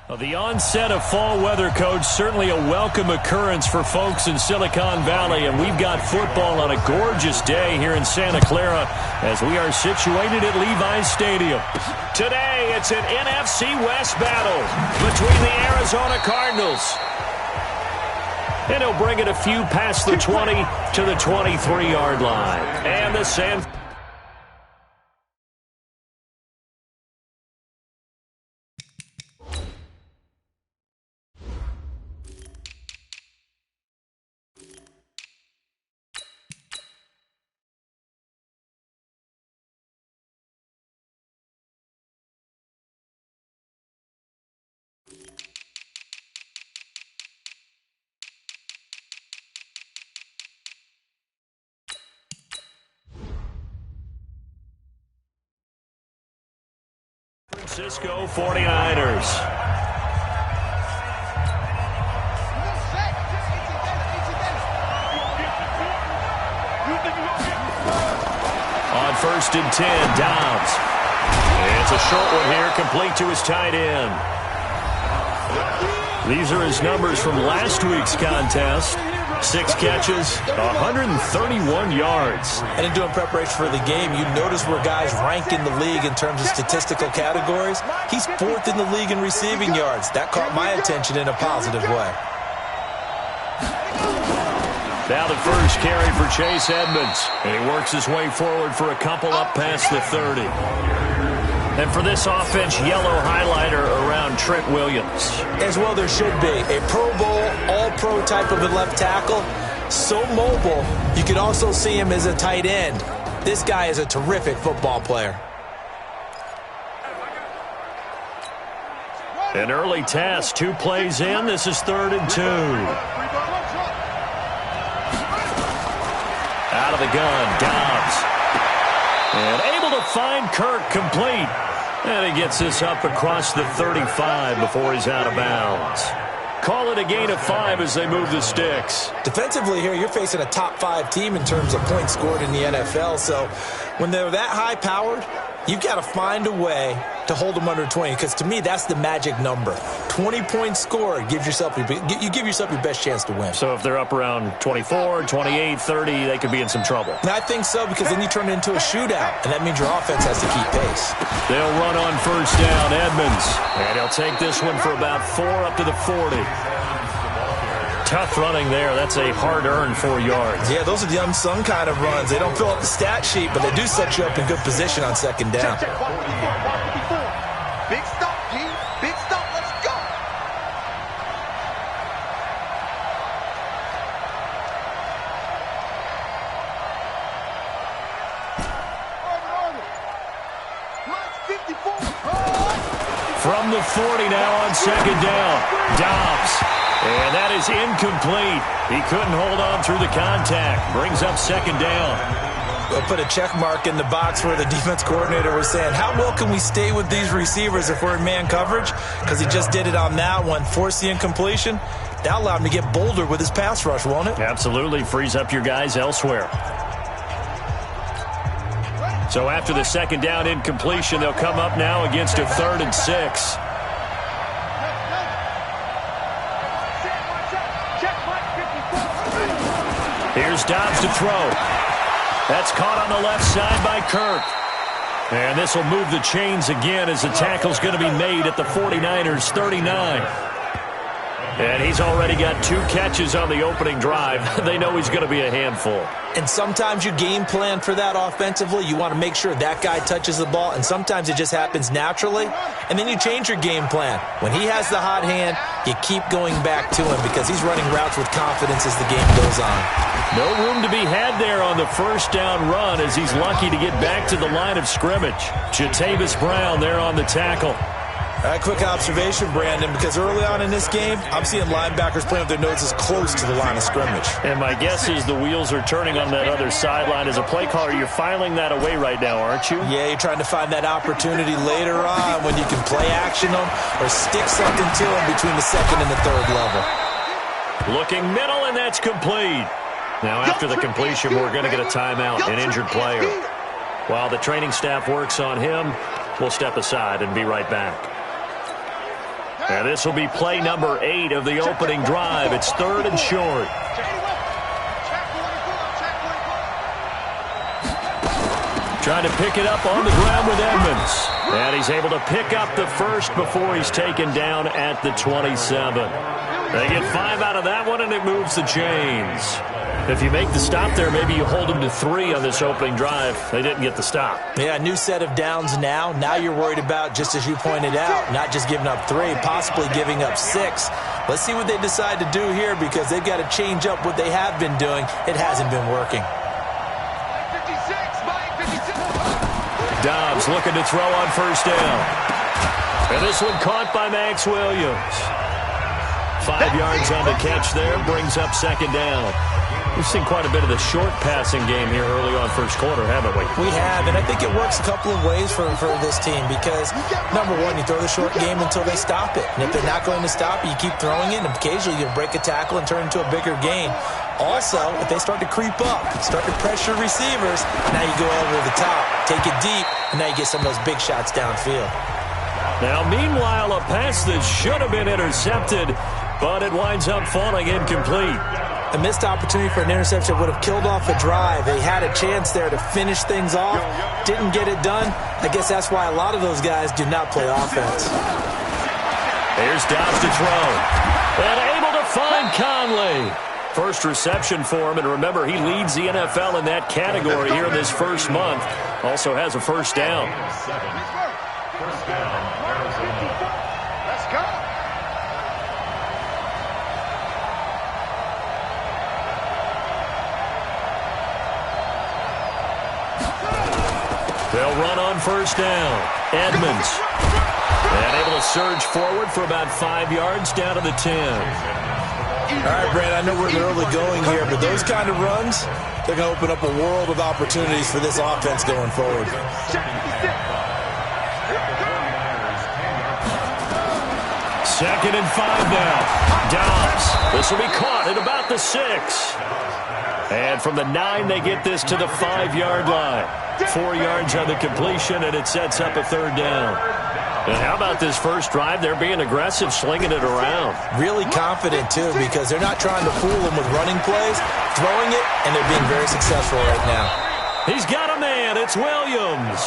Well, the onset of fall weather, Coach, certainly a welcome occurrence for folks in Silicon Valley, and we've got football on a gorgeous day here in Santa Clara as we are situated at Levi's Stadium. Today, it's an NFC West battle between the Arizona Cardinals. And he'll bring it a few past the 20 to the 23-yard line. And the San Francisco 49ers. On 1st and 10, Dobbs. It's a short one here, complete to his tight end. These are his numbers from last week's contest. 6 catches, 131 yards. And in doing preparation for the game, you notice where guys rank in the league in terms of statistical categories. He's 4th in the league in receiving yards. That caught my attention in a positive way. Now the first carry for Chase Edmonds. And he works his way forward for a couple up past the 30. And for this offense, yellow highlighter around Trent Williams. As well there should be. A Pro Bowl, all-pro type of a left tackle. So mobile, you could also see him as a tight end. This guy is a terrific football player. An early task, 2 plays in. This is 3rd and 2. Out of the gun, Dobbs. And able to find Kirk complete. And he gets this up across the 35 before he's out of bounds. Call it a gain of 5 as they move the sticks. Defensively here, you're facing a top 5 team in terms of points scored in the NFL. So when they're that high-powered, you've got to find a way to hold them under 20. Because to me, that's the magic number. 20 points scored, you give yourself your best chance to win. So if they're up around 24, 28, 30, they could be in some trouble. And I think so, because then you turn it into a shootout, and that means your offense has to keep pace. They'll run on 1st down, Edmonds. And he'll take this one for about 4 up to the 40. Tough running there. That's a hard-earned 4 yards. Yeah, those are the unsung kind of runs. They don't fill up the stat sheet, but they do set you up in good position on 2nd down. Big stop, G. Big stop. Let's go. From the 40 now on 2nd down. Dobbs. And that is incomplete. He couldn't hold on through the contact. Brings up 2nd down. We'll put a check mark in the box where the defense coordinator was saying, how well can we stay with these receivers if we're in man coverage? Because he just did it on that one. Force the incompletion. That allowed him to get bolder with his pass rush, won't it? Absolutely. Frees up your guys elsewhere. So after the 2nd down incompletion, they'll come up now against a 3rd and 6. Here's Dobbs to throw. That's caught on the left side by Kirk. And this will move the chains again as the tackle's going to be made at the 49ers 39. And he's already got 2 catches on the opening drive. They know he's going to be a handful. And sometimes you game plan for that offensively. You want to make sure that guy touches the ball, and sometimes it just happens naturally, and then you change your game plan. When he has the hot hand, you keep going back to him because he's running routes with confidence as the game goes on. No room to be had there on the 1st down run as he's lucky to get back to the line of scrimmage. Jatavis Brown there on the tackle. Quick observation, Brandon, because early on in this game, I'm seeing linebackers playing with their noses close to the line of scrimmage. And my guess is the wheels are turning on that other sideline. As a play caller, you're filing that away right now, aren't you? Yeah, you're trying to find that opportunity later on when you can play action them or stick something to them between the 2nd and the 3rd level. Looking middle, and that's complete. Now, after the completion, we're going to get a timeout, an injured player. While the training staff works on him, we'll step aside and be right back. And this will be play number 8 of the opening drive. It's 3rd and short. Trying to pick it up on the ground with Edmonds. And he's able to pick up the first before he's taken down at the 27. They get 5 out of that one, and it moves the chains. If you make the stop there, maybe you hold them to 3 on this opening drive. They didn't get the stop. Yeah, new set of downs now. Now you're worried about, just as you pointed out, not just giving up 3, possibly giving up 6. Let's see what they decide to do here, because they've got to change up what they have been doing. It hasn't been working. Dobbs looking to throw on first down. And this one caught by Max Williams. 5 yards on the catch there, brings up second down. We've seen quite a bit of the short passing game here early on first quarter, haven't we? We have, and I think it works a couple of ways for this team because, number one, you throw the short game until they stop it. And if they're not going to stop it, you keep throwing it, and occasionally you'll break a tackle and turn into a bigger gain. Also, if they start to creep up, start to pressure receivers, now you go over the top, take it deep, and now you get some of those big shots downfield. Now, meanwhile, a pass that should have been intercepted, but it winds up falling incomplete. A missed opportunity for an interception would have killed off a drive. They had a chance there to finish things off, didn't get it done. I guess that's why a lot of those guys do not play offense. Here's Dobbs to throw. And able to find Conley. First reception for him, and remember, he leads the NFL in that category here in this first month. Also has a first down. Let's go. They'll run on first down. Edmonds. And able to surge forward for about 5 yards down to the 10. All right, Brad, I know we're in the early going here, but those kind of runs, they're going to open up a world of opportunities for this offense going forward. Second and 5 now. Dobbs. This will be caught at about the 6. And from the 9, they get this to the 5-yard line. 4 yards on the completion, and it sets up a third down. And how about this first drive? They're being aggressive, slinging it around. Really confident, too, because they're not trying to fool them with running plays, throwing it, and they're being very successful right now. He's got a man. It's Williams.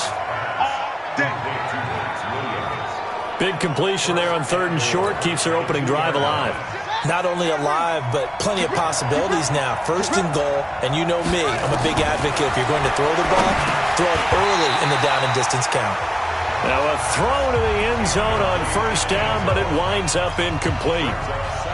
Big completion there on 3rd and short. Keeps their opening drive alive. Not only alive, but plenty of possibilities now. 1st and goal, and you know me, I'm a big advocate. If you're going to throw the ball, throw it early in the down and distance count. Now a throw to the end zone on first down, but it winds up incomplete.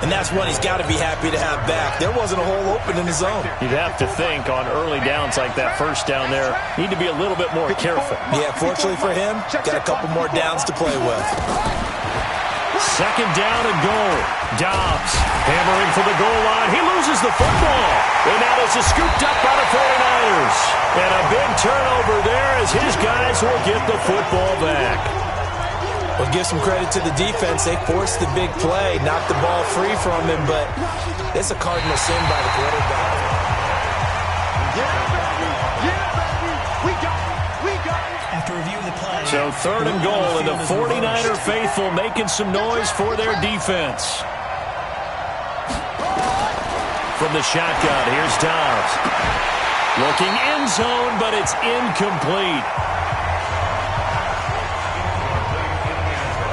And that's one he's got to be happy to have back. There wasn't a hole open in the zone. You'd have to think on early downs like that first down there, need to be a little bit more careful. Yeah, fortunately for him, got a couple more downs to play with. Second down and goal. Dobbs hammering for the goal line. He loses the football. And now this is scooped up by the 49ers. And a big turnover there as his guys will get the football back. Well, give some credit to the defense. They forced the big play, knocked the ball free from him, but it's a cardinal sin by the quarterback. After review of the play. So 3rd and goal, and the 49er faithful making some noise for their defense. From the shotgun, here's Dobbs. Looking end zone, but it's incomplete.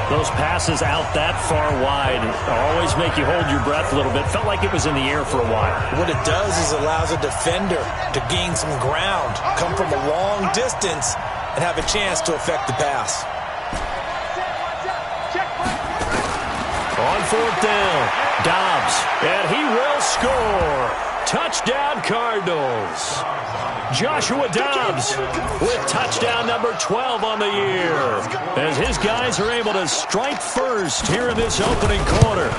Those passes out that far wide always make you hold your breath a little bit. Felt like it was in the air for a while. What it does is allows a defender to gain some ground, come from a long distance, and have a chance to affect the pass. On 4th down, Dobbs, and he will score. Touchdown, Cardinals. Joshua Dobbs with touchdown number 12 on the year as his guys are able to strike first here in this opening quarter.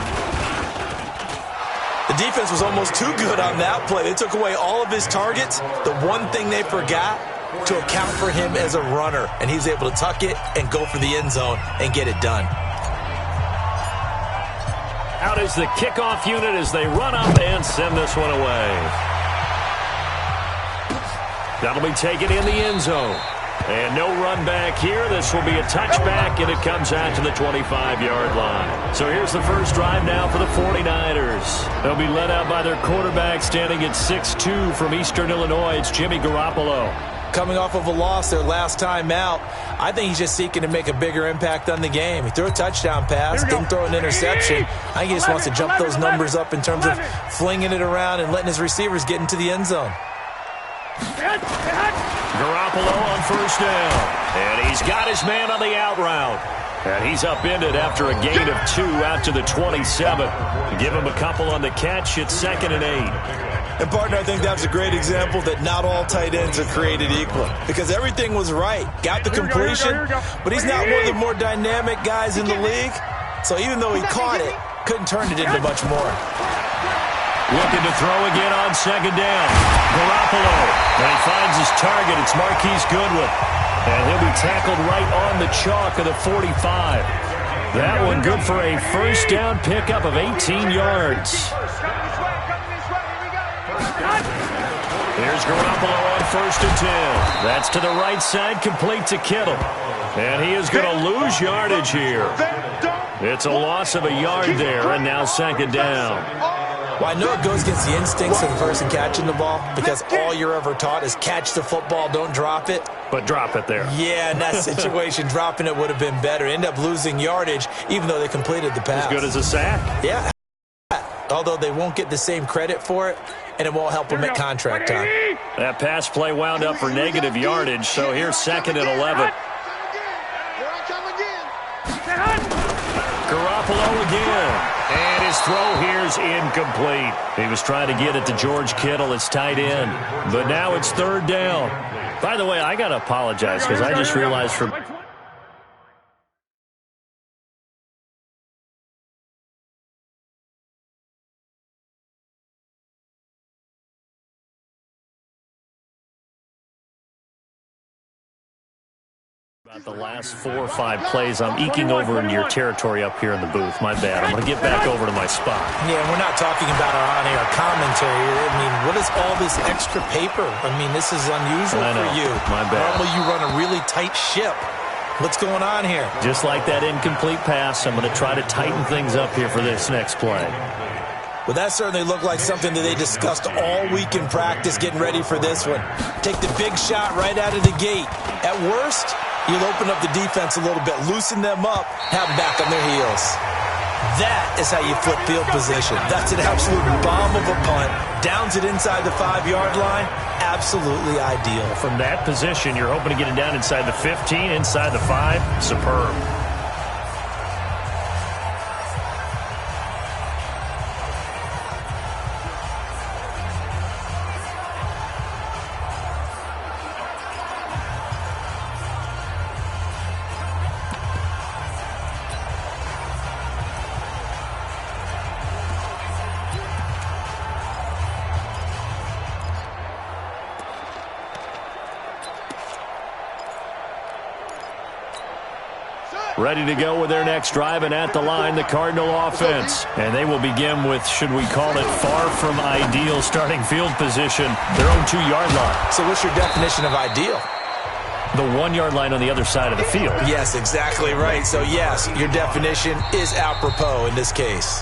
The defense was almost too good on that play. They took away all of his targets. The one thing they forgot, to account for him as a runner, and he's able to tuck it and go for the end zone and get it done. Out is the kickoff unit as they run up and send this one away. That'll be taken in the end zone. And no run back here. This will be a touchback, and it comes out to the 25-yard line. So here's the first drive now for the 49ers. They'll be led out by their quarterback standing at 6'2" from Eastern Illinois. It's Jimmy Garoppolo. Coming off of a loss their last time out, I think he's just seeking to make a bigger impact on the game. He threw a touchdown pass, didn't throw an interception. I think he just wants to jump those numbers up in terms of flinging it around and letting his receivers get into the end zone. Garoppolo on first down. And he's got his man on the out route. And he's upended after a gain of 2 out to the 27. Give him a couple on the catch. It's 2nd and 8. And, partner, I think that's a great example that not all tight ends are created equal. Because everything was right. Got the completion, but he's not one of the more dynamic guys in the league. So even though he caught it, couldn't turn it into much more. Looking to throw again on 2nd down. Garoppolo. And he finds his target. It's Marquise Goodwin. And he'll be tackled right on the chalk of the 45. That one good for a first down pickup of 18 yards. Here's Garoppolo on 1st and 10. That's to the right side, complete to Kittle. And he is going to lose yardage here. It's a loss of a yard there, and now 2nd down. Well, I know it goes against the instincts of the person catching the ball because all you're ever taught is catch the football, don't drop it. But drop it there. Yeah, in that situation, dropping it would have been better. End up losing yardage, even though they completed the pass. As good as a sack. Yeah. Although they won't get the same credit for it, and it won't help them at contract time. That pass play wound up for negative yardage, so here's 2nd and 11. Garoppolo again. And his throw here's incomplete. He was trying to get it to George Kittle, his tight end. But now it's 3rd down. By the way, I got to apologize because I just realized from about the last 4 or 5 plays, I'm eking over into your territory up here in the booth. My bad. I'm going to get back over to my spot. Yeah, we're not talking about our on-air commentary. I mean, what is all this extra paper? I mean, this is unusual for you. My bad. Normally you run a really tight ship. What's going on here? Just like that incomplete pass, I'm going to try to tighten things up here for this next play. Well, that certainly looked like something that they discussed all week in practice getting ready for this one. Take the big shot right out of the gate. At worst, you'll open up the defense a little bit, loosen them up, have them back on their heels. That is how you flip field position. That's an absolute bomb of a punt. Downs it inside the 5-yard line. Absolutely ideal. From that position, you're hoping to get it down inside the 15, inside the 5. Superb. Ready to go with their next drive, and at the line, the Cardinal offense. And they will begin with, should we call it, far from ideal starting field position, their own 2-yard line. So what's your definition of ideal? The 1-yard line on the other side of the field. Yes, exactly right. So, yes, your definition is apropos in this case.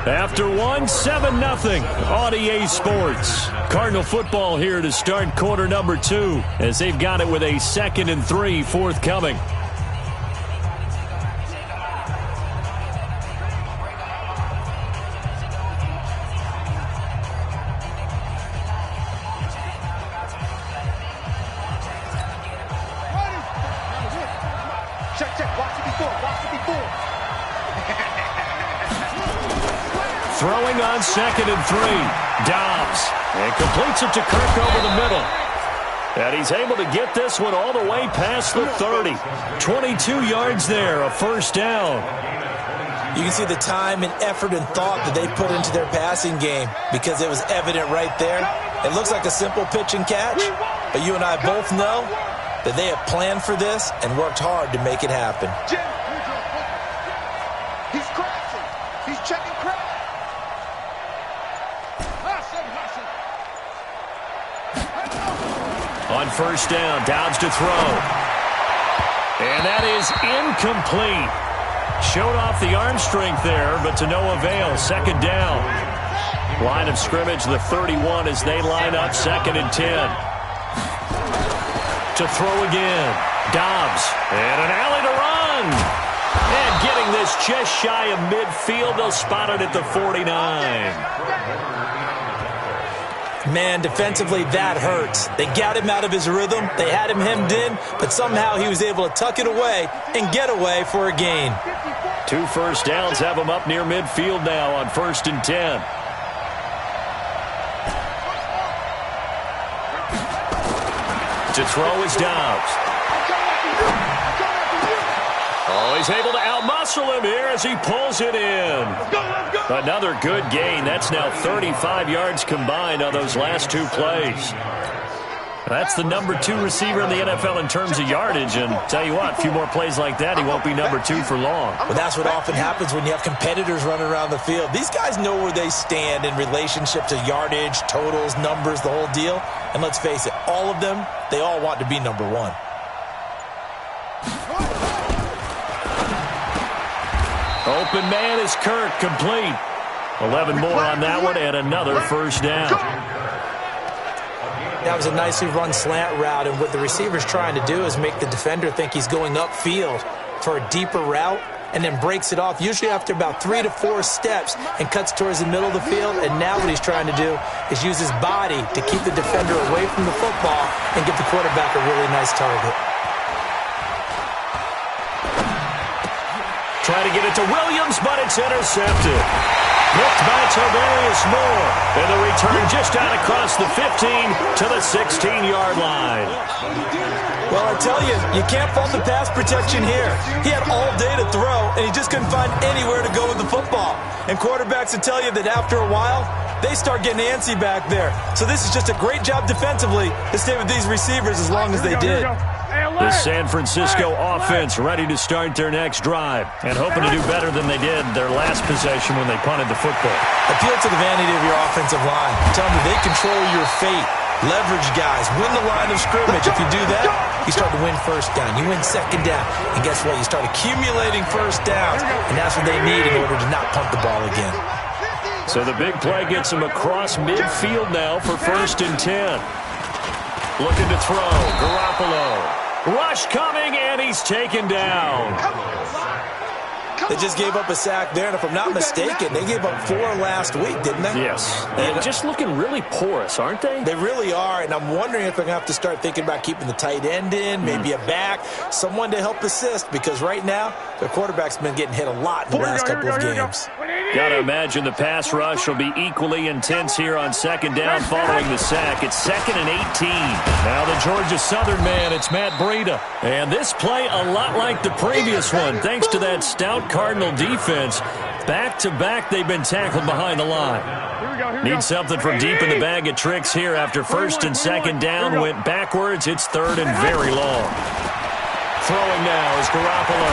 After 7-0 on EA Sports. Cardinal football here to start quarter number 2 as they've got it with a 2nd and 3 forthcoming. Throwing on 2nd and 3. Dobbs. And completes it to Kirk over the middle. And he's able to get this one all the way past the 30. 22 yards there, a first down. You can see the time and effort and thought that they put into their passing game because it was evident right there. It looks like a simple pitch and catch, but you and I both know that they have planned for this and worked hard to make it happen. He's crashing. He's checking crash. On first down, Dobbs to throw. And that is incomplete. Showed off the arm strength there, but to no avail. Second down. Line of scrimmage, the 31 as they line up, 2nd and 10. To throw again. Dobbs. And an alley to run. And getting this just shy of midfield. They'll spot it at the 49. Man, defensively, that hurts. They got him out of his rhythm. They had him hemmed in, but somehow he was able to tuck it away and get away for a gain. 2 first downs have him up near midfield now on 1st and 10. To throw is Dobbs. Oh, he's able to outmuscle him here as he pulls it in. Another good gain. That's now 35 yards combined on those last 2 plays. That's the number 2 receiver in the NFL in terms of yardage. And tell you what, a few more plays like that, he won't be number 2 for long. Well, that's what often happens when you have competitors running around the field. These guys know where they stand in relationship to yardage, totals, numbers, the whole deal. And let's face it, all of them, they all want to be number 1. Open man is Kirk, complete. 11 more on that one and another first down. That was a nicely run slant route, and what the receiver's trying to do is make the defender think he's going upfield for a deeper route and then breaks it off, usually after about 3 to 4 steps, and cuts towards the middle of the field. And now what he's trying to do is use his body to keep the defender away from the football and give the quarterback a really nice target. Try to get it to Williams, but it's intercepted. Looked by Tavarius Moore. And the return just out across the 15 to the 16-yard line. Well, I tell you, you can't fault the pass protection here. He had all day to throw, and he just couldn't find anywhere to go with the football. And quarterbacks will tell you that after a while, they start getting antsy back there. So this is just a great job defensively to stay with these receivers as long as they did. The San Francisco offense ready to start their next drive and hoping to do better than they did their last possession when they punted the football. Appeal to the vanity of your offensive line. Tell them they control your fate. Leverage guys. Win the line of scrimmage. If you do that, you start to win first down. You win second down. And guess what? You start accumulating first downs. And that's what they need in order to not punt the ball again. So the big play gets them across midfield now for 1st and 10. Looking to throw. Garoppolo. Rush coming, and he's taken down. They just gave up a sack there, and if I'm not mistaken, they gave up 4 last week, didn't they? Yes. They're just looking really porous, aren't they? They really are, and I'm wondering if they're going to have to start thinking about keeping the tight end in, maybe a back, someone to help assist, because right now, their quarterback's been getting hit a lot in the last couple of games. Got to imagine the pass rush will be equally intense here on 2nd down following the sack. It's 2nd and 18. Now the Georgia Southern man, it's Matt Breida. And this play a lot like the previous one, thanks to that stout Cardinal defense. Back-to-back, they've been tackled behind the line. Need something from deep in the bag of tricks here after 1st and 2nd down. Went backwards. It's 3rd and very long. Throwing now is Garoppolo.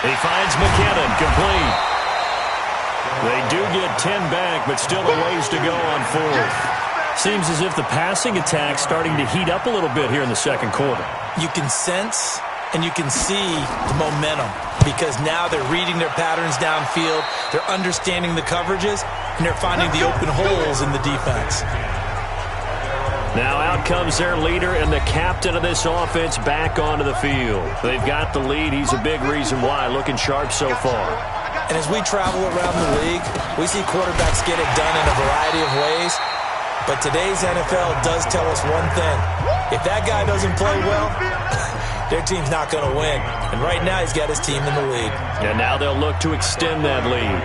He finds McKinnon, complete. They do get 10 back, but still a ways to go on 4th. Seems as if the passing attack's starting to heat up a little bit here in the 2nd quarter. You can sense and you can see the momentum because now they're reading their patterns downfield, they're understanding the coverages, and they're finding the open holes in the defense. Now out comes their leader and the captain of this offense back onto the field. They've got the lead. He's a big reason why. Looking sharp so far. And as we travel around the league, we see quarterbacks get it done in a variety of ways. But today's NFL does tell us one thing. If that guy doesn't play well, their team's not going to win. And right now he's got his team in the lead. And now they'll look to extend that lead.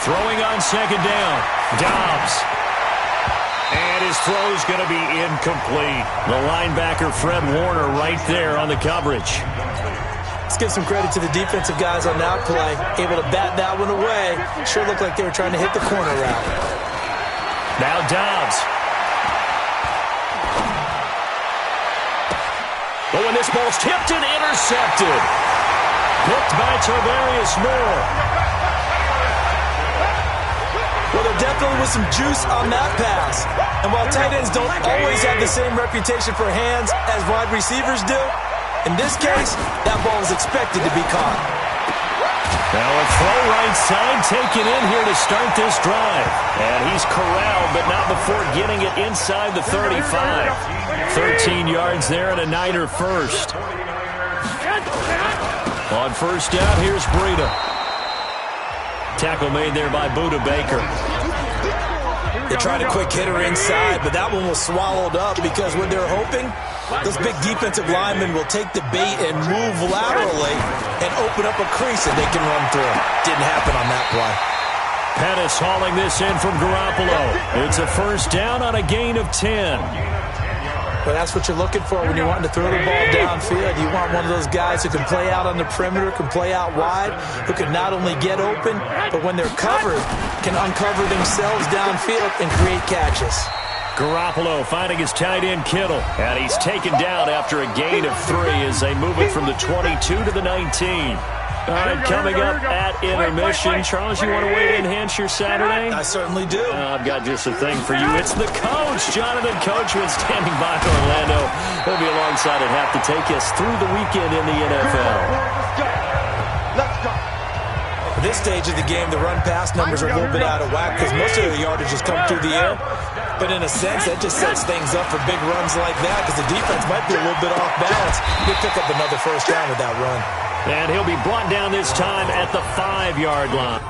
Throwing on 2nd down. Dobbs. And his throw's going to be incomplete. The linebacker, Fred Warner, right there on the coverage. Let's give some credit to the defensive guys on that play. Able to bat that one away. Sure looked like they were trying to hit the corner route. Now Dobbs. But when this ball's tipped and intercepted. Picked by Tavarius Moore. Well, there definitely was some juice on that pass. And while tight ends don't always have the same reputation for hands as wide receivers do, in this case, that ball was expected to be caught. Now a throw right side taken in here to start this drive. And he's corralled, but not before getting it inside the 35. 13 yards there and a Niner first. On first down, here's Breida. Tackle made there by Buda Baker. They tried a quick hitter inside, but that one was swallowed up because what they're hoping, those big defensive linemen will take the bait and move laterally and open up a crease that they can run through. Didn't happen on that play. Pettis hauling this in from Garoppolo. It's a first down on a gain of 10. But that's what you're looking for when you're wanting to throw the ball downfield. You want one of those guys who can play out on the perimeter, can play out wide, who can not only get open, but when they're covered, can uncover themselves downfield and create catches. Garoppolo finding his tight end Kittle. And he's taken down after a gain of 3 as they move it from the 22 to the 19. All right, coming up at intermission. Charles, you want to weigh in, enhance your Saturday? I certainly do. I've got just a thing for you. It's the coach, Jonathan Coachman, standing by in Orlando. He'll be alongside at half to take us through the weekend in the NFL. Let's go. At this stage of the game, the run-pass numbers are a little bit out of whack because most of the yardage has come through the air. But in a sense, that just sets things up for big runs like that because the defense might be a little bit off balance. He'll pick up another first down with that run. And he'll be brought down this time at the 5-yard line.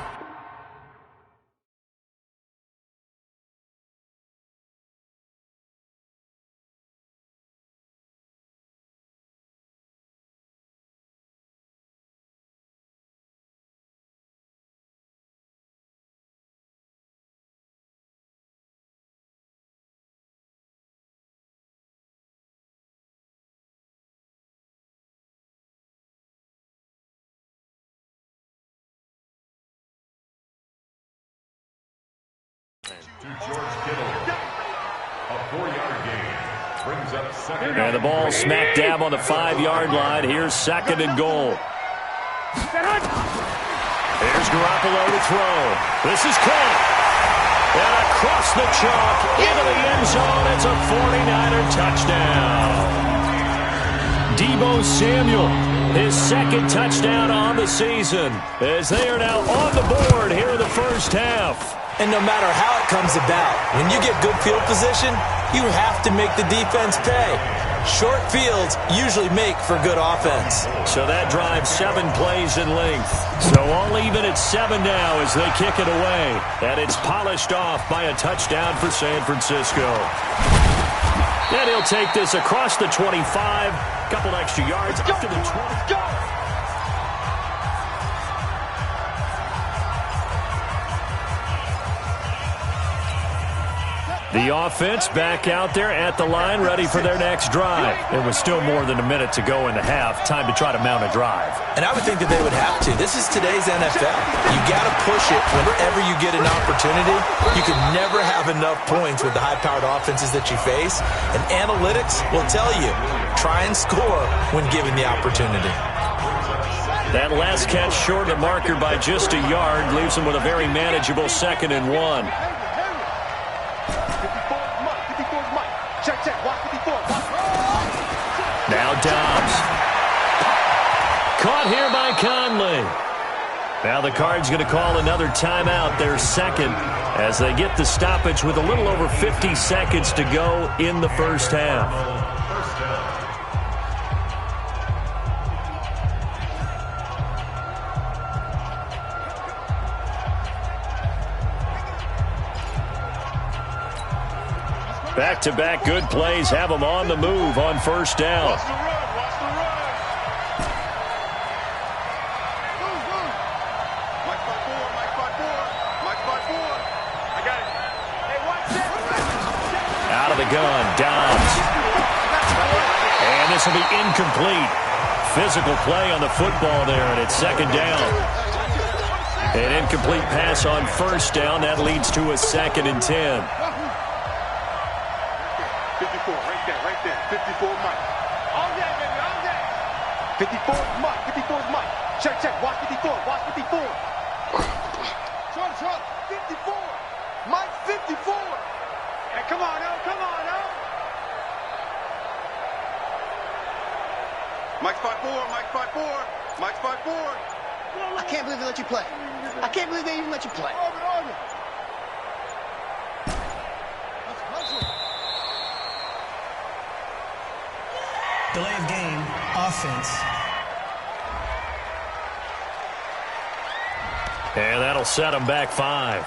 To George Kittle, a 4-yard gain brings up second. And the ball smack dab on the 5-yard line. Here's second and goal. Here's Garoppolo to throw. This is caught. And across the chalk into the end zone. It's a 49er touchdown. Deebo Samuel, his second touchdown on the season, as they are now on the board here in the first half. And no matter how it comes about, when you get good field position, you have to make the defense pay. Short fields usually make for good offense. So that drives 7 plays in length. So all even at 7 now as they kick it away. And it's polished off by a touchdown for San Francisco. And he'll take this across the 25. Couple extra yards up to the 20. The offense back out there at the line, ready for their next drive. It was still more than a minute to go in the half. Time to try to mount a drive. And I would think that they would have to. This is today's NFL. You got to push it whenever you get an opportunity. You can never have enough points with the high-powered offenses that you face. And analytics will tell you, try and score when given the opportunity. That last catch short of the marker by just a yard leaves them with a very manageable 2nd and 1. Now Dobbs. Caught here by Conley. Now the Cards going to call another timeout, their second, as they get the stoppage with a little over 50 seconds to go in the first half. Back-to-back good plays have them on the move on first down. Watch the run. Watch the run. Mike 5-4. Mike 5-4. Mike 5-4. I got it. Hey, watch that. Out of the gun, Dobbs. And this will be incomplete. Physical play on the football there, and it's 2nd down. An incomplete pass on first down. That leads to a 2nd and 10. 54, right there. 54 Mike. All day, baby, all day. 54 Mike, 54 Mike. Check, watch 54, watch 54. Short, 54. 54. Hey, come on, no, come on, no. Mike's 5'4", Mike's 5'4", Mike's 5'4". I can't believe they let you play. I can't believe they even let you play. Delay of game, offense. And that'll set them back 5.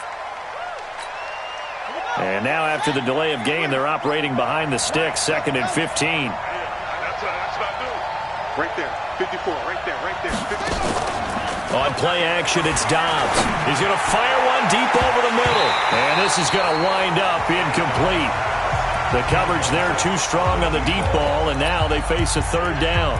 And now after the delay of game, they're operating behind the sticks, 2nd and 15. That's not new. Right there, 54, right there, 54. On play action, it's Dobbs. He's going to fire one deep over the middle. And this is going to wind up incomplete. The coverage there too strong on the deep ball, and now they face a 3rd down.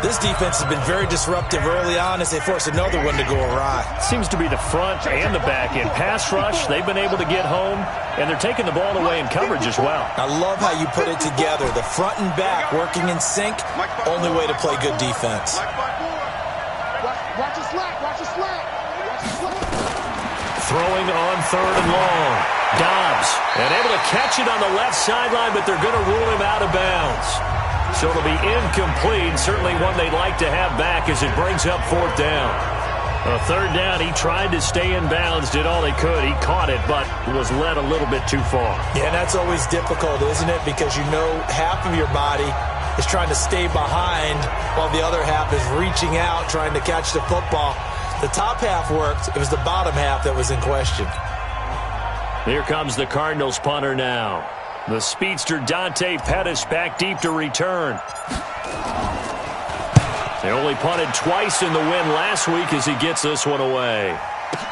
This defense has been very disruptive early on as they force another one to go awry. Seems to be the front and the back end. Pass rush, they've been able to get home, and they're taking the ball away in coverage as well. I love how you put it together. The front and back working in sync, only way to play good defense. Watch the slack, watch the slack. Watch the slack. Throwing on 3rd and long. Dobbs, and able to catch it on the left sideline, but they're going to rule him out of bounds. So it'll be incomplete, certainly one they'd like to have back as it brings up 4th down. A 3rd down, he tried to stay in bounds, did all he could. He caught it, but was led a little bit too far. Yeah, and that's always difficult, isn't it? Because you know half of your body is trying to stay behind while the other half is reaching out, trying to catch the football. The top half worked. It was the bottom half that was in question. Here comes the Cardinals punter now. The speedster Dante Pettis back deep to return. They only punted twice in the win last week as he gets this one away.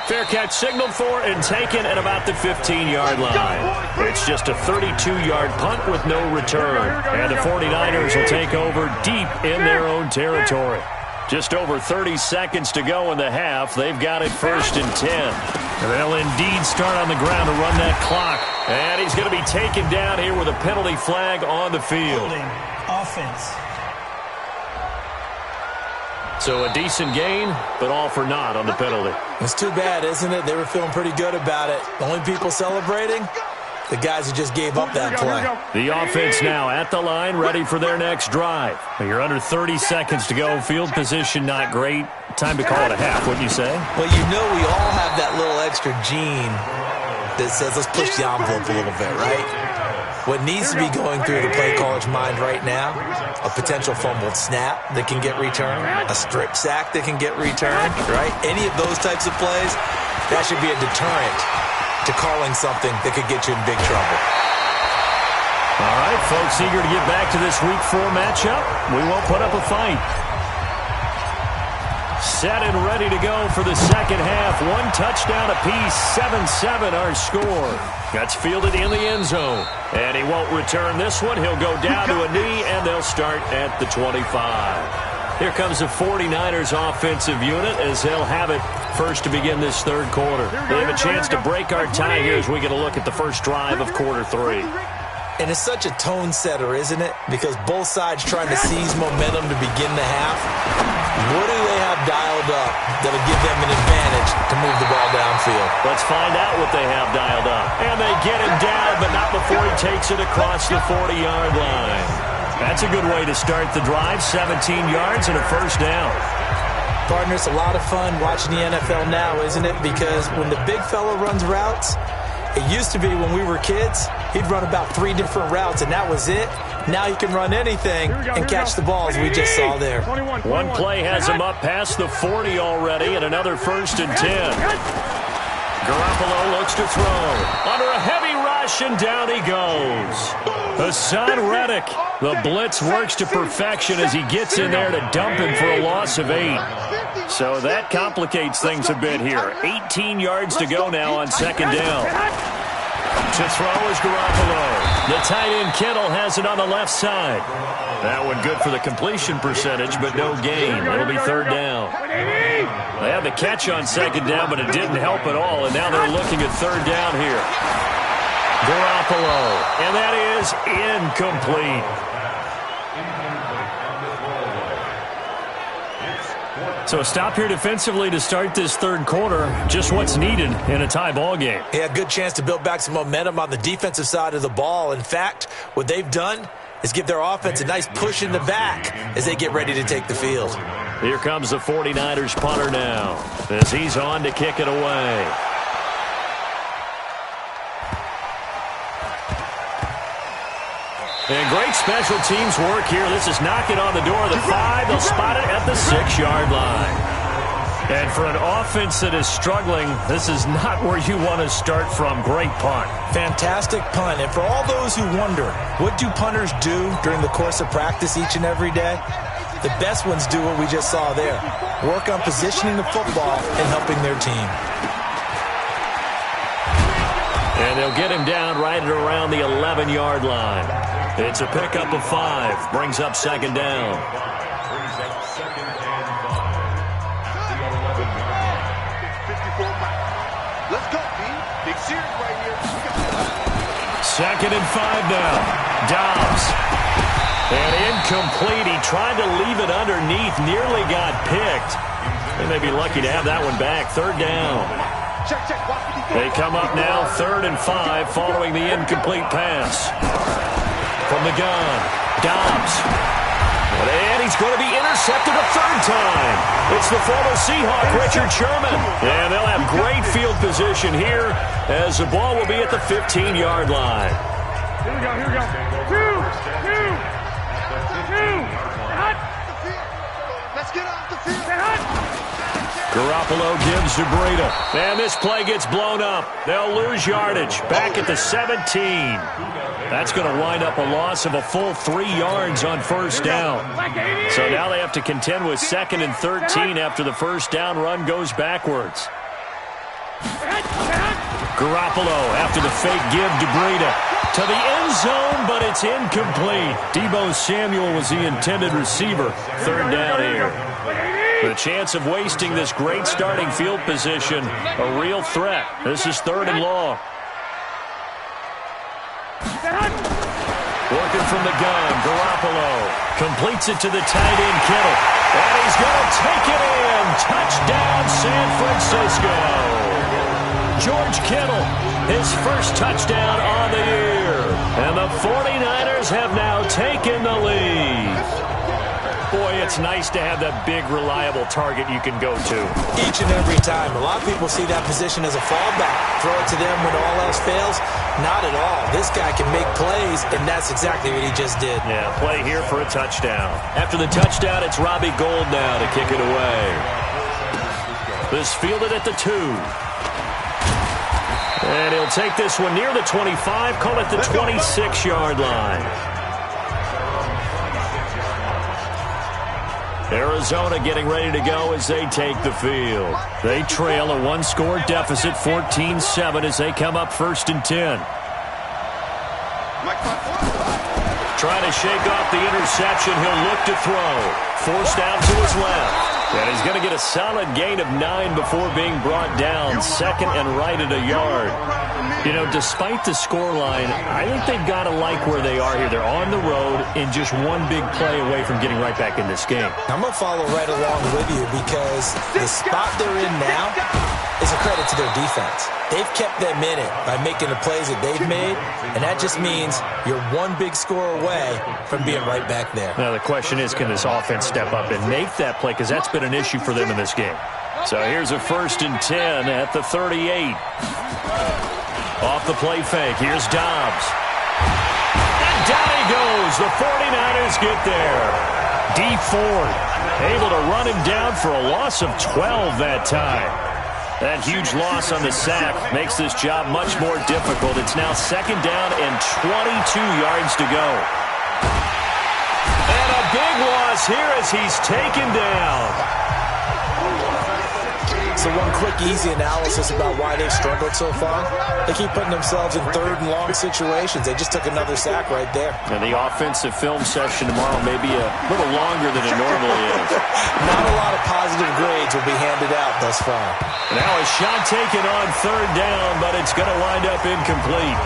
Fair catch signaled for and taken at about the 15-yard line. It's just a 32-yard punt with no return. And the 49ers will take over deep in their own territory. Just over 30 seconds to go in the half. They've got it 1st and 10. And they'll indeed start on the ground to run that clock. And he's going to be taken down here with a penalty flag on the field. Holding, offense. So a decent gain, but all for naught on the penalty. It's too bad, isn't it? They were feeling pretty good about it. The only people celebrating, the guys who just gave up that play. The offense now at the line, ready for their next drive. You're under 30 seconds to go. Field position not great. Time to call it a half, wouldn't you say? Well, you know we all have that little extra gene that says let's push the envelope a little bit, right? What needs to be going through the play caller's mind right now, a potential fumbled snap that can get returned, a strip sack that can get returned, right? Any of those types of plays, that should be a deterrent to calling something that could get you in big trouble. All right, folks, eager to get back to this Week 4 matchup. We won't put up a fight. Set and ready to go for the second half. One touchdown apiece, 7-7 our score. That's fielded in the end zone. And he won't return this one. He'll go down to a knee, and they'll start at the 25. Here comes the 49ers offensive unit as they'll have it first to begin this 3rd quarter. They have a chance to break our tie here as we get a look at the first drive of quarter 3. And it's such a tone setter, isn't it? Because both sides trying to seize momentum to begin the half. What do they have dialed up that'll give them an advantage to move the ball downfield? Let's find out what they have dialed up. And they get him down, but not before he takes it across the 40-yard line. That's a good way to start the drive. 17 yards and a 1st down. Partner, it's a lot of fun watching the NFL now, isn't it? Because when the big fella runs routes, it used to be when we were kids, he'd run about 3 different routes, and that was it. Now he can run anything and catch the balls we just saw there. One play has him up past the 40 already, and another 1st and 10. Garoppolo looks to throw. Under a heavy rush, and down he goes. Hassan Reddick. The blitz works to perfection as he gets in there to dump him for a loss of 8. So that complicates things a bit here. 18 yards to go now on 2nd down. To throw is Garoppolo. The tight end Kittle has it on the left side. That one good for the completion percentage, but no gain. It'll be 3rd down. They had the catch on 2nd down, but it didn't help at all, and now they're looking at 3rd down here. Garoppolo, and that is incomplete. So a stop here defensively to start this third quarter. Just what's needed in a tie ball game. Yeah, good chance to build back some momentum on the defensive side of the ball. In fact, what they've done is give their offense a nice push in the back as they get ready to take the field. Here comes the 49ers punter now as he's on to kick it away. And great special teams work here. This is knocking on the door of the 5. They'll spot it at the 6-yard line. And for an offense that is struggling, this is not where you want to start from. Great punt. Fantastic punt. And for all those who wonder, what do punters do during the course of practice each and every day? The best ones do what we just saw there. Work on positioning the football and helping their team. And they'll get him down right at around the 11-yard line. It's a pickup of 5. Brings up second down. Brings up second and 5 at the 11-yard line. Let's go, B. Big series right here. Second and 5 now. Dobbs. And incomplete. He tried to leave it underneath. Nearly got picked. They may be lucky to have that one back. Third down. They come up now 3rd and 5 following the incomplete pass. From the gun, Dobbs. And he's going to be intercepted a third time. It's the former Seahawk, Richard Sherman. And they'll have great field position here as the ball will be at the 15-yard line. Here we go, here we go. Two. Let's get off the field. Garoppolo gives to Breida. And this play gets blown up. They'll lose yardage. Back at the 17. That's going to wind up a loss of a full 3 yards on first down. So now they have to contend with 2nd and 13 after the first down run goes backwards. Garoppolo after the fake give to Breida. To the end zone, but it's incomplete. Deebo Samuel was the intended receiver. Third down here. The chance of wasting this great starting field position, a real threat. This is 3rd and long. Working from the gun, Garoppolo completes it to the tight end, Kittle. And he's going to take it in. Touchdown, San Francisco. George Kittle, his first touchdown on the year. And the 49ers have now taken the lead. Boy, it's nice to have that big, reliable target you can go to. Each and every time. A lot of people see that position as a fallback. Throw it to them when all else fails. Not at all. This guy can make plays, and that's exactly what he just did. Yeah, play here for a touchdown. After the touchdown, it's Robbie Gould now to kick it away. This fielded at the 2. And he'll take this one near the 25, call it the 26-yard line. Arizona getting ready to go as they take the field. They trail a 1-score deficit, 14-7, as they come up 1st and 10. Trying to shake off the interception. He'll look to throw. Forced out to his left. And he's going to get a solid gain of 9 before being brought down. 2nd and right at a yard. You know, despite the scoreline, I think they've got to like where they are here. They're on the road and just one big play away from getting right back in this game. I'm going to follow right along with you because the spot they're in now is a credit to their defense. They've kept them in it by making the plays that they've made, and that just means you're one big score away from being right back there. Now, the question is, can this offense step up and make that play? Because that's been an issue for them in this game. So here's a 1st and 10 at the 38. Off the play fake. Here's Dobbs. And down he goes. The 49ers get there. D. Ford able to run him down for a loss of 12 that time. That huge loss on the sack makes this job much more difficult. It's now 2nd down and 22 yards to go. And a big loss here as he's taken down. So one quick, easy analysis about why they've struggled so far. They keep putting themselves in 3rd and long situations. They just took another sack right there. And the offensive film session tomorrow may be a little longer than it normally is. Not a lot of positive grades will be handed out thus far. Now a shot taken on 3rd down, but it's going to wind up incomplete.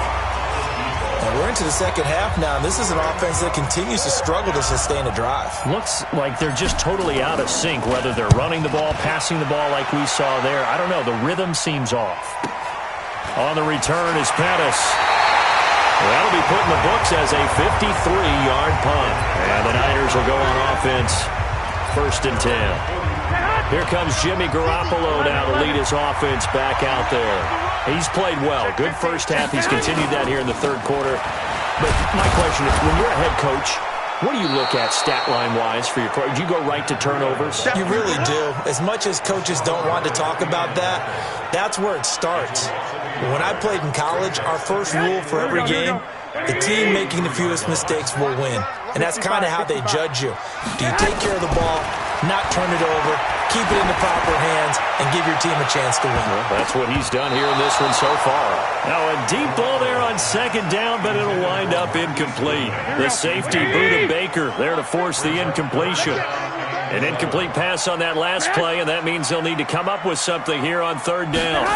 And we're into the second half now, and this is an offense that continues to struggle to sustain a drive. Looks like they're just totally out of sync, whether they're running the ball, passing the ball like we saw there. I don't know. The rhythm seems off. On the return is Pettis. That'll be put in the books as a 53-yard punt. And the Niners will go on offense, 1st and 10. Here comes Jimmy Garoppolo now to lead his offense back out there. He's played well. Good first half. He's continued that here in the third quarter. But my question is, when you're a head coach, what do you look at stat line-wise for your coach? Do you go right to turnovers? You really do. As much as coaches don't want to talk about that, that's where it starts. When I played in college, our first rule for every game, the team making the fewest mistakes will win. And that's kind of how they judge you. Do you take care of the ball, not turn it over, keep it in the proper hands, and give your team a chance to win? Well, that's what he's done here in this one so far. Now a deep ball there on 2nd down, but it'll wind up incomplete. The safety, Buda Baker, there to force the incompletion. An incomplete pass on that last play, and that means they'll need to come up with something here on 3rd down.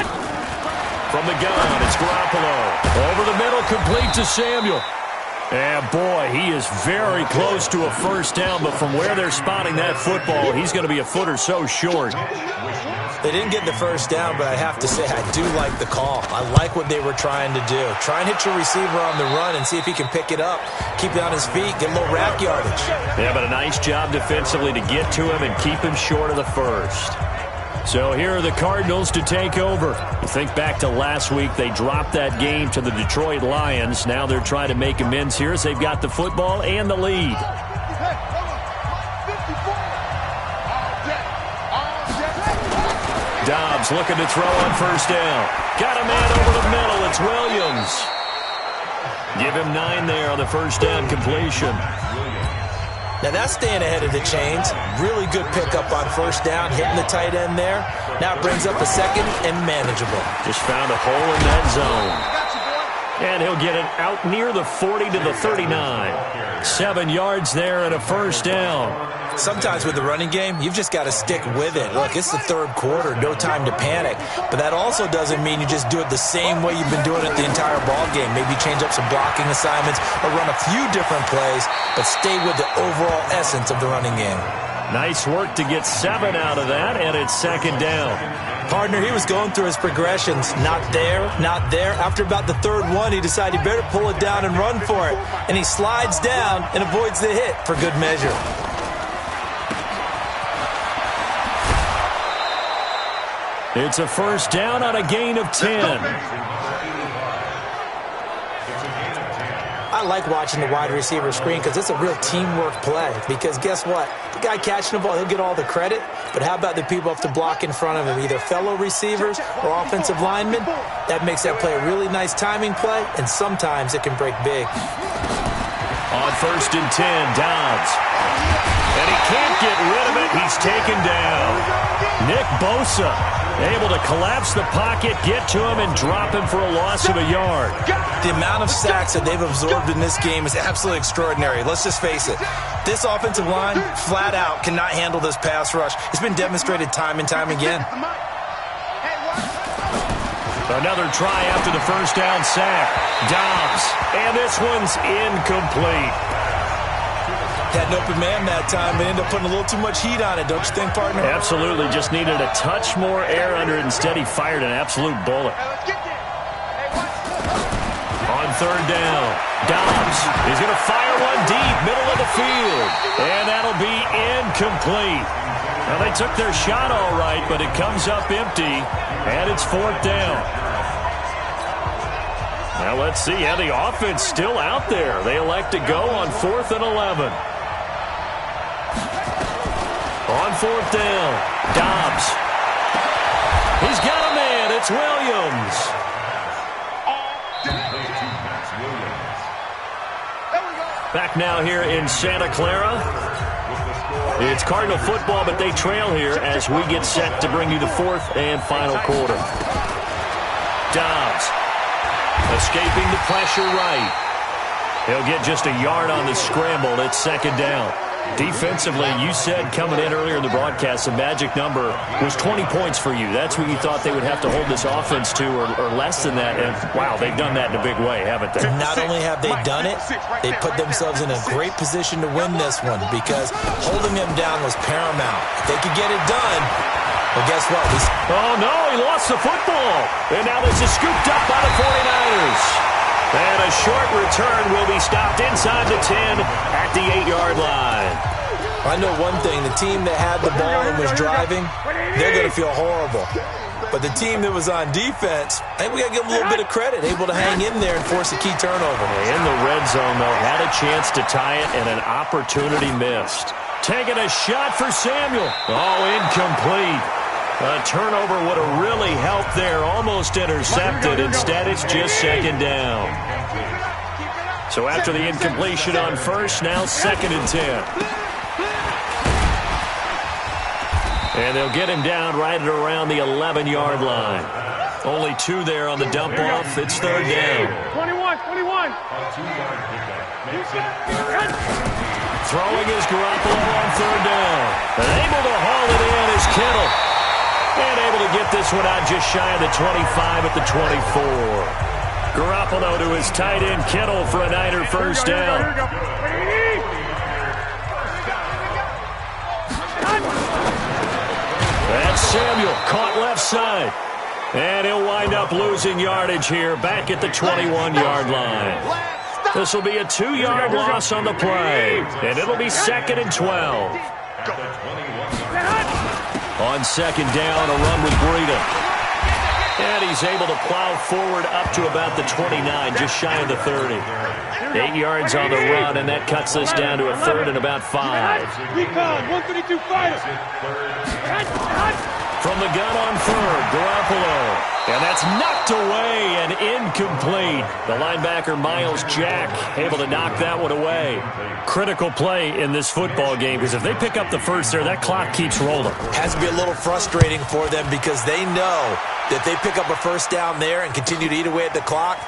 From the gun, it's Garoppolo. Over the middle, complete to Samuel. And, boy, he is very close to a first down, but from where they're spotting that football, he's going to be a foot or so short. They didn't get the first down, but I have to say I do like the call. I like what they were trying to do. Try and hit your receiver on the run and see if he can pick it up, keep it on his feet, get a little rack yardage. Yeah, but a nice job defensively to get to him and keep him short of the first. So here are the Cardinals to take over. You think back to last week, they dropped that game to the Detroit Lions. Now they're trying to make amends here as they've got the football and the lead. Dobbs looking to throw on 1st down. Got a man over the middle. It's Williams. Give him 9 there on the 1st down completion. Now that's staying ahead of the chains. Really good pickup on 1st down, hitting the tight end there. Now it brings up a 2nd and manageable. Just found a hole in that zone. And he'll get it out near the 40 to the 39. 7 yards there and a 1st down. Sometimes with the running game, you've just got to stick with it. Look, it's the 3rd quarter, no time to panic. But that also doesn't mean you just do it the same way you've been doing it the entire ball game. Maybe change up some blocking assignments or run a few different plays, but stay with the overall essence of the running game. Nice work to get 7 out of that, and it's 2nd down. Partner, he was going through his progressions. Not there, not there. After about the 3rd one, he decided he better pull it down and run for it. And he slides down and avoids the hit for good measure. It's a 1st down on a gain of 10. I like watching the wide receiver screen because it's a real teamwork play. Because guess what? The guy catching the ball, he'll get all the credit. But how about the people who have to block in front of him, either fellow receivers or offensive linemen? That makes that play a really nice timing play, and sometimes it can break big. On 1st and 10, Dobbs. And he can't get rid of it. He's taken down. Nick Bosa able to collapse the pocket, get to him, and drop him for a loss of a yard. The amount of sacks that they've absorbed in this game is absolutely extraordinary. Let's just face it. This offensive line, flat out, cannot handle this pass rush. It's been demonstrated time and time again. Another try after the 1st down sack. Dobbs. And this one's incomplete. Had an open man that time, but ended up putting a little too much heat on it, don't you think, partner? Absolutely. Just needed a touch more air under it. Instead, he fired an absolute bullet. On 3rd down, Dobbs is going to fire one deep, middle of the field. And that'll be incomplete. Now, they took their shot all right, but it comes up empty, and it's 4th down. Now, let's see. Yeah, the offense still out there. They elect to go on 4th and 11. On 4th down, Dobbs. He's got a man. It's Williams. Back now here in Santa Clara. It's Cardinal football, but they trail here as we get set to bring you the 4th and final quarter. Dobbs escaping the pressure right. He'll get just a yard on the scramble. It's 2nd down. Defensively, you said coming in earlier in the broadcast, the magic number was 20 points for you. That's what you thought they would have to hold this offense to, or less than that. And, wow, they've done that in a big way, haven't they? Not only have they done it, they put themselves in a great position to win this one because holding them down was paramount. If they could get it done, well, guess what? Oh, no, he lost the football. And now this is scooped up by the 49ers. And a short return will be stopped inside the 10 at the 8-yard line. I know one thing. The team that had the ball and was driving, they're going to feel horrible. But the team that was on defense, I think we got to give them a little bit of credit, able to hang in there and force a key turnover. In the red zone, though, had a chance to tie it and an opportunity missed. Taking a shot for Samuel. Oh, incomplete. A turnover would have really helped there. Almost intercepted. Instead, it's just second down. So after the incompletion on first, now 2nd and 10. And they'll get him down right at around the 11-yard line. Only 2 there on the dump-off. It's 3rd down. 21. Throwing is Garoppolo on 3rd down. And able to haul it in is Kittle. And able to get this one out just shy of the 25 at the 24. Garoppolo to his tight end Kittle for a Niner first down. That's Samuel caught left side. And he'll wind up losing yardage here back at the 21-yard line. This will be a 2-yard loss on the play. And it'll be 2nd and 12. On 2nd down, a run with Breida. And he's able to plow forward up to about the 29, just shy of the 30. 8 yards on the run, and that cuts this down to a 3rd and about 5. From the gun on 3rd, Garoppolo. And that's knocked away and incomplete. The linebacker, Miles Jack, able to knock that one away. Critical play in this football game because if they pick up the first there, that clock keeps rolling. Has to be a little frustrating for them because they know that they pick up a first down there and continue to eat away at the clock,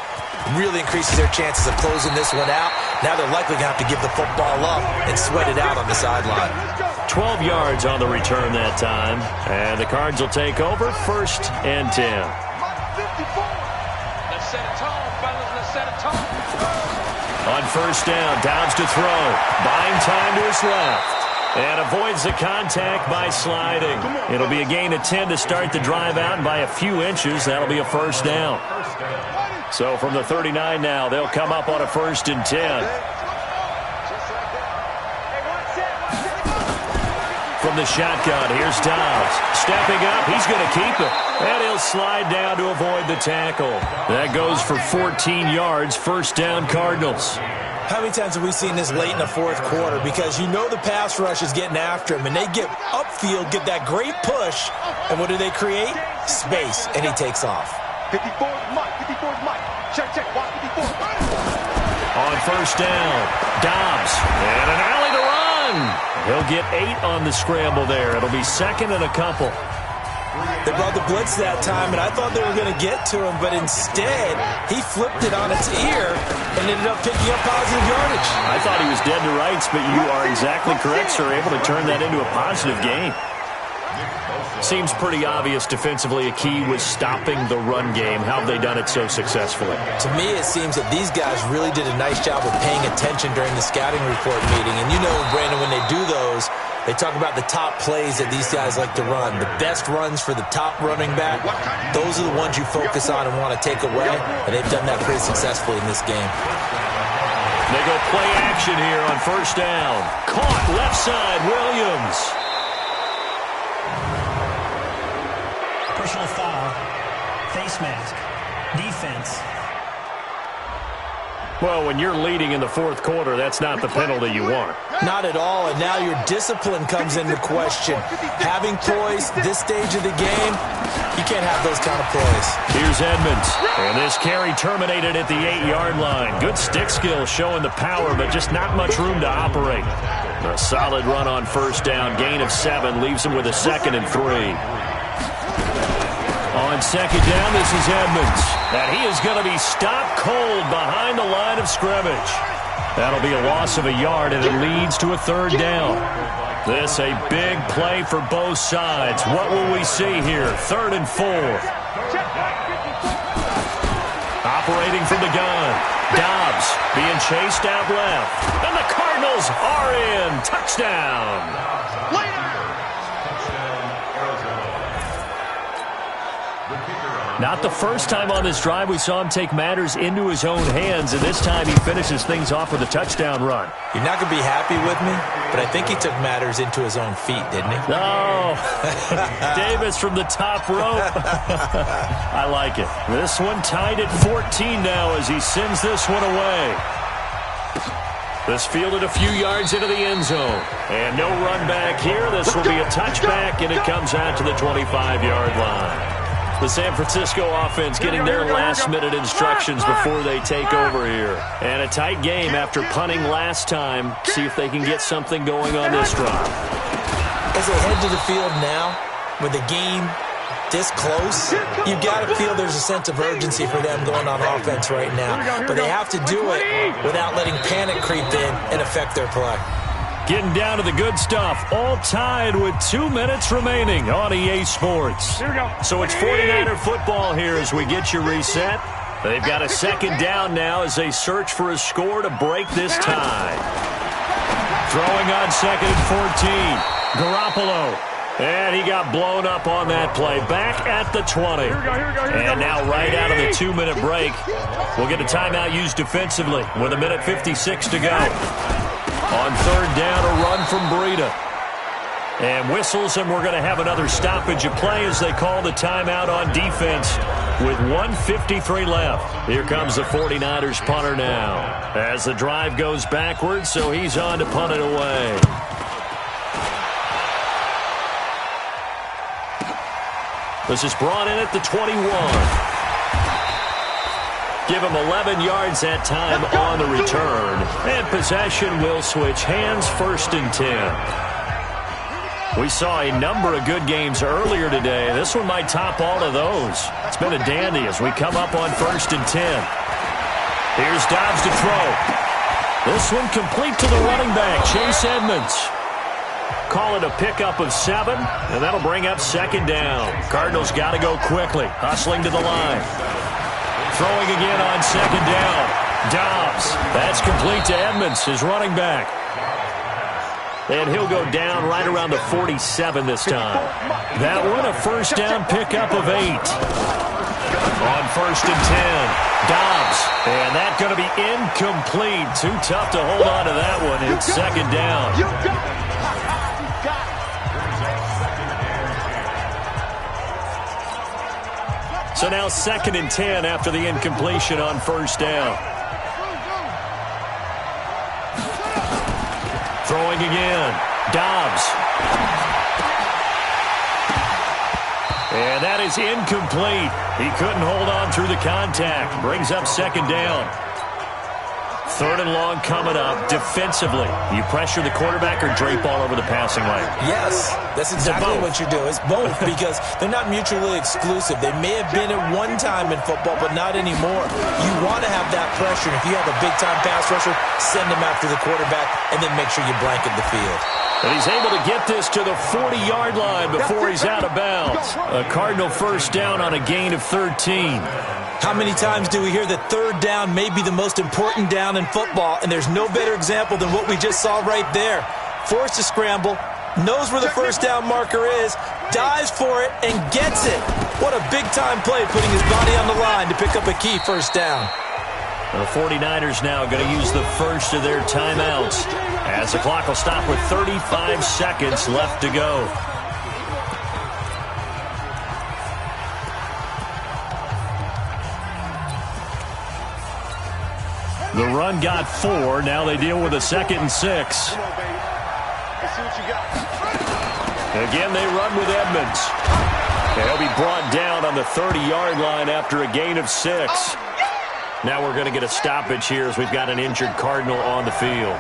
really increases their chances of closing this one out. Now they're likely going to have to give the football up and sweat it out on the sideline. 12 yards on the return that time. And the Cards will take over 1st and 10. Let's set a tone, fellas. Let's set a tone. On first down, Downs to throw. Buying time to his left. And avoids the contact by sliding. It'll be a gain of 10 to start the drive out, and by a few inches, that'll be a first down. So from the 39 now, they'll come up on a 1st and 10. From the shotgun, here's Downs. Stepping up, he's going to keep it. And he'll slide down to avoid the tackle. That goes for 14 yards, 1st down Cardinals. How many times have we seen this late in the 4th quarter? Because you know the pass rush is getting after him, and they get upfield, get that great push, and what do they create? Space, and he takes off. 54's Mike. Check. Watch 54. On first down, Dobbs. And an alley to run. He'll get 8 on the scramble there. It'll be 2nd and a couple. They brought the blitz that time, and I thought they were going to get to him, but instead, he flipped it on its ear and ended up picking up positive yardage. I thought he was dead to rights, but you are exactly correct, sir. Able to turn that into a positive gain. Seems pretty obvious defensively a key was stopping the run game. How have they done it so successfully? To me, it seems that these guys really did a nice job of paying attention during the scouting report meeting. And you know, Brandon, when they do those, they talk about the top plays that these guys like to run. The best runs for the top running back, those are the ones you focus on and want to take away. And they've done that pretty successfully in this game. They go play action here on first down. Caught left side, Williams. Personal foul, face mask, defense. Well, when you're leading in the 4th quarter, that's not the penalty you want. Not at all, and now your discipline comes into question. Having poise this stage of the game, you can't have those kind of plays. Here's Edmonds, and this carry terminated at the 8-yard line. Good stick skill showing the power, but just not much room to operate. A solid run on first down, gain of 7, leaves him with a 2nd and 3. On second down, this is Edmonds. And he is going to be stopped cold behind the line of scrimmage. That'll be a loss of a yard, and it leads to a third down. This a big play for both sides. What will we see here? 3rd and 4. Operating from the gun. Dobbs being chased out left. And the Cardinals are in. Touchdown. Not the first time on this drive we saw him take matters into his own hands, and this time he finishes things off with a touchdown run. You're not going to be happy with me, but I think he took matters into his own feet, didn't he? Oh, Davis from the top rope. I like it. This one tied at 14 now as he sends this one away. This fielded a few yards into the end zone. And no run back here. This will be a touchback, and it comes out to the 25-yard line. The San Francisco offense getting their last-minute instructions before they take over here. And a tight game after punting last time. See if they can get something going on this drive. As they head to the field now, with the game this close, you've got to feel there's a sense of urgency for them going on offense right now. But they have to do it without letting panic creep in and affect their play. Getting down to the good stuff, all tied with 2 minutes remaining on EA Sports. So it's 49er football here as we get you reset. They've got a second down now as they search for a score to break this tie. Throwing on 2nd and 14. Garoppolo. And he got blown up on that play. Back at the 20. And now right out of the 2-minute break, we'll get a timeout used defensively with 1:56 to go. On 3rd down, a run from Breida. And whistles, and we're going to have another stoppage of play as they call the timeout on defense with 1:53 left. Here comes the 49ers punter now as the drive goes backwards, so he's on to punt it away. This is brought in at the 21. Give him 11 yards that time on the return. And possession will switch hands, 1st and 10. We saw a number of good games earlier today. This one might top all of those. It's been a dandy as we come up on 1st and 10. Here's Dobbs to throw. This one complete to the running back, Chase Edmonds. Call it a pickup of 7, and that'll bring up 2nd down. Cardinals got to go quickly, hustling to the line. Throwing again on 2nd down. Dobbs. That's complete to Edmonds, his running back. And he'll go down right around the 47 this time. That one, a 1st down pickup of 8. On 1st and 10. Dobbs. And that's going to be incomplete. Too tough to hold on to that one. It's 2nd down. So now 2nd and 10 after the incompletion on 1st down. Throwing again. Dobbs. And that is incomplete. He couldn't hold on through the contact. Brings up 2nd down. 3rd and long coming up. Defensively, you pressure the quarterback or drape all over the passing lane? Yes, that's exactly what you do. It's both because they're not mutually exclusive. They may have been at one time in football, but not anymore. You want to have that pressure. If you have a big-time pass rusher, send him after the quarterback, and then make sure you blanket the field. And he's able to get this to the 40-yard line before he's out of bounds. A Cardinal 1st down on a gain of 13. How many times do we hear that 3rd down may be the most important down in football, and there's no better example than what we just saw right there. Forced to scramble, knows where the 1st down marker is, dives for it, and gets it. What a big-time play, putting his body on the line to pick up a key 1st down. The 49ers now going to use the first of their timeouts as the clock will stop with 35 seconds left to go. The run got 4. Now they deal with a 2nd and 6. Again, they run with Edmonds. He'll be brought down on the 30-yard line after a gain of 6. Now we're going to get a stoppage here as we've got an injured Cardinal on the field.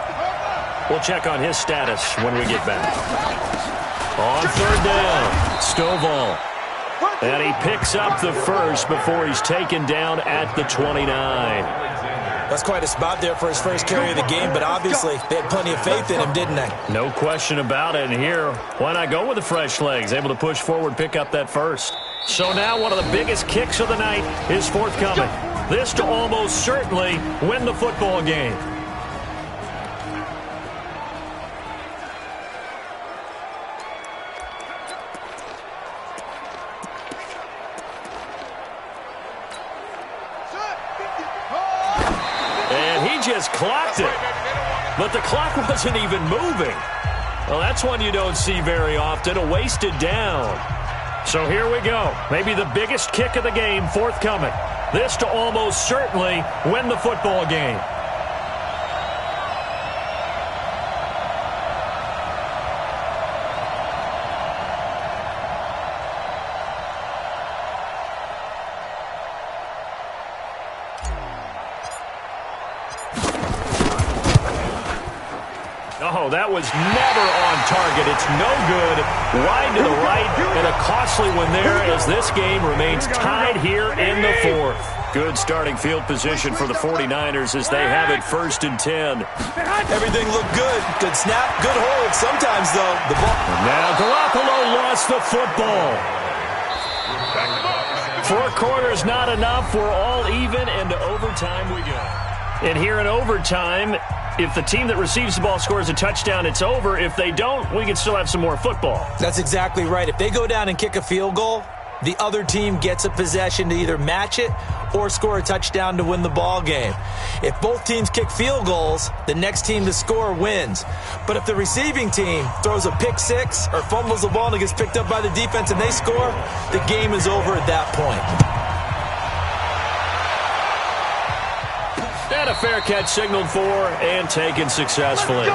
We'll check on his status when we get back. On 3rd down, Stovall. And he picks up the first before he's taken down at the 29. That's quite a spot there for his first carry of the game, but obviously they had plenty of faith in him, didn't they? No question about it. And here, why not go with the fresh legs? Able to push forward, pick up that first. So now one of the biggest kicks of the night is forthcoming. This to almost certainly win the football game. And he just clocked it. But the clock wasn't even moving. Well, that's one you don't see very often, a wasted down. So here we go. Maybe the biggest kick of the game forthcoming. This to almost certainly win the football game. Oh, that was never on target. It's no good. Wide to the right, and a costly one there as this game remains tied here in the fourth. Good starting field position for the 49ers as they have it 1st and 10. Everything looked good. Good snap, good hold. Sometimes, though, the ball... Now Garoppolo lost the football. 4 quarters not enough. We're all even, and to overtime we go. And here in overtime, if the team that receives the ball scores a touchdown, it's over. If they don't, we can still have some more football. That's exactly right. If they go down and kick a field goal, the other team gets a possession to either match it or score a touchdown to win the ball game. If both teams kick field goals, the next team to score wins. But if the receiving team throws a pick six or fumbles the ball and it gets picked up by the defense and they score, the game is over at that point. And a fair catch signaled for and taken successfully.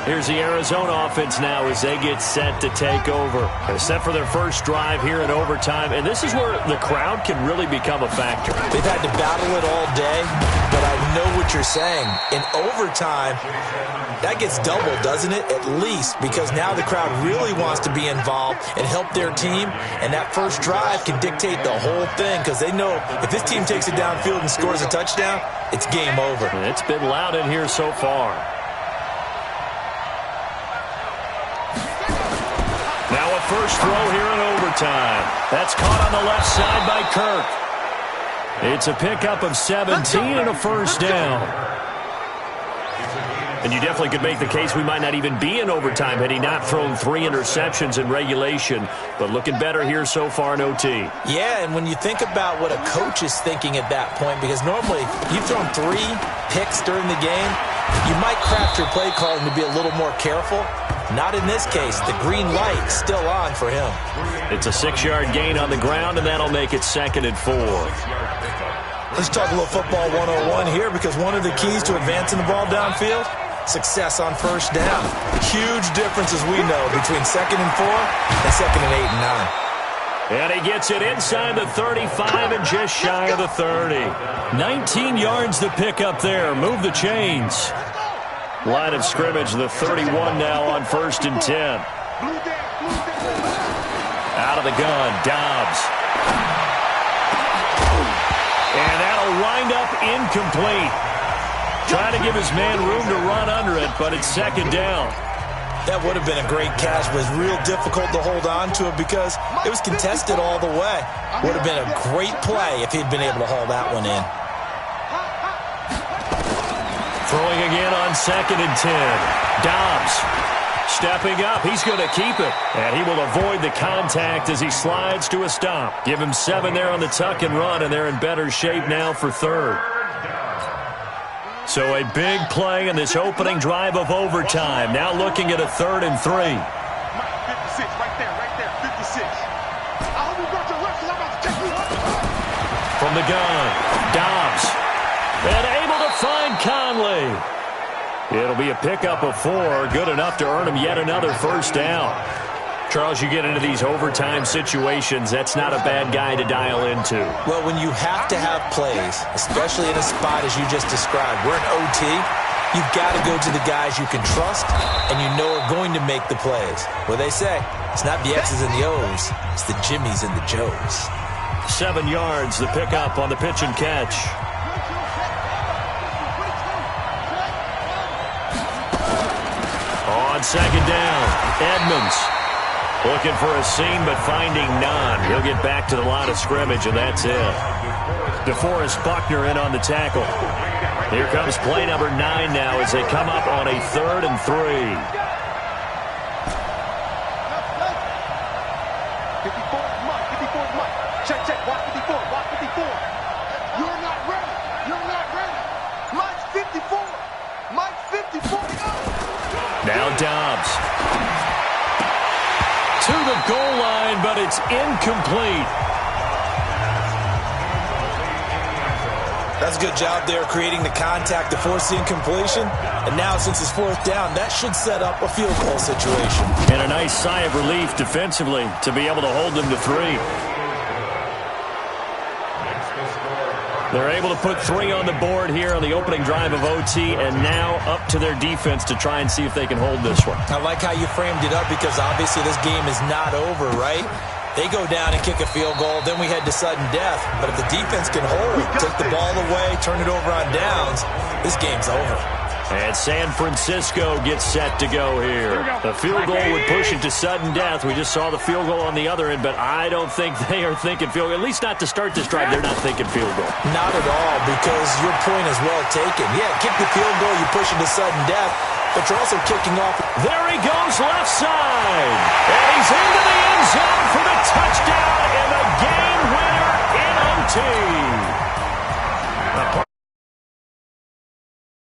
Here's the Arizona offense now as they get set to take over. They're set for their first drive here in overtime, and this is where the crowd can really become a factor. They've had to battle it all day, but I know what you're saying. In overtime, that gets doubled, doesn't it? At least, because now the crowd really wants to be involved and help their team, and that first drive can dictate the whole thing because they know if this team takes it downfield and scores a touchdown, it's game over. It's been loud in here so far. Now a first throw here in overtime. That's caught on the left side by Kirk. It's a pickup of 17 and a first down. And you definitely could make the case we might not even be in overtime had he not thrown 3 interceptions in regulation. But looking better here so far in OT. Yeah, and when you think about what a coach is thinking at that point, because normally you've thrown 3 picks during the game, you might craft your play calling to be a little more careful. Not in this case. The green light still on for him. It's a 6-yard gain on the ground, and that'll make it 2nd and 4. Let's talk a little football 101 here, because one of the keys to advancing the ball downfield, success on first down. Huge difference, as we know, between 2nd and 4 and 2nd and 8 and 9. And he gets it inside the 35 and just shy of the 30. 19 yards to pick up there. Move the chains. Line of scrimmage, the 31 now on 1st and 10. Out of the gun, Dobbs. And that'll wind up incomplete. Trying to give his man room to run under it, but it's 2nd down. That would have been a great catch, but it's real difficult to hold on to it because it was contested all the way. Would have been a great play if he'd been able to haul that one in. Throwing again on 2nd and 10. Dobbs stepping up. He's going to keep it. And he will avoid the contact as he slides to a stop. Give him 7 there on the tuck and run, and they're in better shape now for 3rd. So a big play in this opening drive of overtime. Now looking at a 3rd and 3. 56, right there, 56. I hope you got your left, because I'm about to take you up. From the gun, Dobbs. And able to find Conley. It'll be a pickup of 4. Good enough to earn him yet another first down. Charles, you get into these overtime situations, that's not a bad guy to dial into. Well, when you have to have plays, especially in a spot as you just described, we're in OT, you've got to go to the guys you can trust and you know are going to make the plays. Well, they say, it's not the X's and the O's, it's the Jimmys and the Joes. 7 yards, the pickup on the pitch and catch. On second down, Edmonds looking for a seam but finding none. He'll get back to the line of scrimmage, and that's it. DeForest Buckner in on the tackle. Here comes play number 9 now as they come up on a 3rd and 3. 54, Mike. 54, Mike. Check, check. Watch 54. Watch 54. You're not ready. You're not ready. Mike's 54. Mike's 54. Go. Now Dobbs. To the goal line, but it's incomplete. That's a good job there creating the contact to force the incompletion. And now since it's 4th down, that should set up a field goal situation. And a nice sigh of relief defensively to be able to hold them to 3. They're able to put 3 on the board here on the opening drive of OT, and now up to their defense to try and see if they can hold this one. I like how you framed it up because obviously this game is not over, right? They go down and kick a field goal, then we head to sudden death. But if the defense can hold, take the ball away, turn it over on downs, this game's over. And San Francisco gets set to go here. The field goal would push it to sudden death. We just saw the field goal on the other end, but I don't think they are thinking field goal. At least not to start this drive. They're not thinking field goal. Not at all, because your point is well taken. Yeah, kick the field goal, you push it to sudden death, but you're also kicking off. There he goes left side. And he's in the